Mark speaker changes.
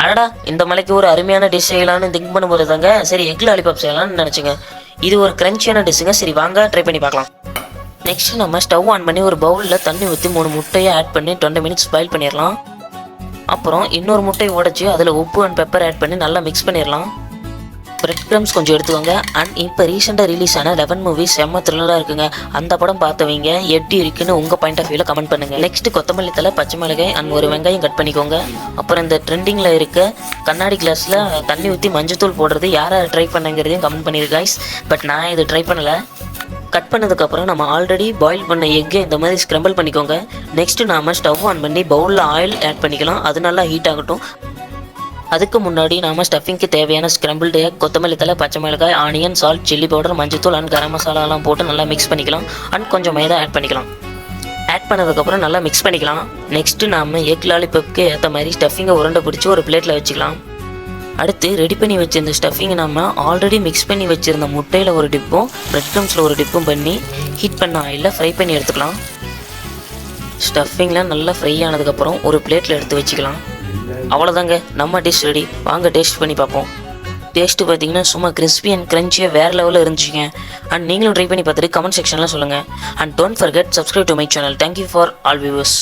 Speaker 1: அடடா இந்த மலைக்கு ஒரு அருமையான டிஷ் செய்யலாம்னு திங்க் பண்ணும்போது தாங்க சரி எக் லாலிபாப் செய்யலாம்னு நினச்சிங்க. இது ஒரு கிரன்ச்சியான டிஷ்ஷுங்க. சரி வாங்க ட்ரை பண்ணி பார்க்கலாம். நெக்ஸ்ட் நம்ம ஸ்டவ் ஆன் பண்ணி ஒரு பவுலில் தண்ணி ஊற்றி 3 முட்டையை ஆட் பண்ணி 20 மினிட்ஸ் பாயில் பண்ணிடலாம். அப்புறம் இன்னொரு முட்டையை உடைச்சி அதில் உப்பு அண்ட் பெப்பர் ஆட் பண்ணி நல்லா மிக்ஸ் பண்ணிடலாம். பிரெட் க்ரம்ஸ் கொஞ்சம் எடுத்துக்கோங்க. அண்ட் இப்போ ரீசெண்டாக ரிலீஸ் ஆன 11 மூவிஸ் செம்ம த்ரில்லராக இருக்குங்க. அந்த படம் பார்த்தவங்க எப்படி இருக்குன்னு உங்கள் பாயிண்ட் ஆஃப் வியூவில் கமெண்ட் பண்ணுங்கள். நெக்ஸ்ட் கொத்தமல்லி தலை, பச்சை மிளகாய் அண்ட் ஒரு வெங்காயம் கட் பண்ணிக்கோங்க. அப்புறம் இந்த ட்ரெண்டிங்கில் இருக்க கண்ணாடி கிளாஸில் தண்ணி ஊற்றி மஞ்சத்தூள் போடுறது யாரை ட்ரை பண்ணுங்கிறதையும் கமெண்ட் பண்ணியிருக்கேன் guys. பட் நான் இது ட்ரை பண்ணலை. கட் பண்ணதுக்கப்புறம் நம்ம ஆல்ரெடி பாயில் பண்ண எக்கை இந்த மாதிரி ஸ்க்ரம்பிள் பண்ணிக்கோங்க. நெக்ஸ்ட்டு நாம் ஸ்டவ் ஆன் பண்ணி பவுலில் ஆயில் ஆட் பண்ணிக்கலாம். அது நல்லா ஹீட் ஆகட்டும். அதுக்கு முன்னாடி நாம் ஸ்டஃபிங்க்கு தேவையான ஸ்க்ரம்பிள்டு எக், கொத்தமல்லி தலை, பச்சை மிளகாய், ஆனியன், சால்ட், சில்லி பவுடர், மஞ்சத்தூள் அண்ட் கரம் மசாலாலாம் போட்டு நல்லா மிக்ஸ் பண்ணிக்கலாம். அண்ட் கொஞ்சம் மைதா ஆட் பண்ணிக்கலாம். ஆட் பண்ணதுக்கப்புறம் நல்லா மிக்ஸ் பண்ணிக்கலாம். நெக்ஸ்ட்டு நாம் எக் லாலிபப்புக்கு ஏற்ற மாதிரி ஸ்டஃபிங்கை உருண்டை பிடிச்சி ஒரு பிளேட்டில் வச்சுக்கலாம். அடுத்து ரெடி பண்ணி வச்சிருந்த ஸ்டஃபிங்கை நம்ம ஆல்ரெடி மிக்ஸ் பண்ணி வச்சுருந்த முட்டையில் ஒரு டிப்பும் பிரெட் க்ரம்ஸில் ஒரு டிப்பும் பண்ணி ஹீட் பண்ண ஆயிலில் ஃப்ரை பண்ணி எடுத்துக்கலாம். ஸ்டஃபிங்கில் நல்லா ஃப்ரை ஆனதுக்கப்புறம் ஒரு பிளேட்டில் எடுத்து வச்சுக்கலாம். அவ்வளோதாங்க, நம்ம டிஷ் ரெடி. வாங்க டேஸ்ட் பண்ணி பார்ப்போம். டேஸ்ட்டு பார்த்தீங்கன்னா சும்மா கிறிஸ்பி அண்ட் க்ரன்ச்சியாக வேறு லெவலில் இருந்துச்சுங்க. அண்ட் நீங்களும் ட்ரை பண்ணி பார்த்துட்டு கமெண்ட் செக்ஷனில் சொல்லுங்கள். And don't forget subscribe to my channel. Thank you for all viewers.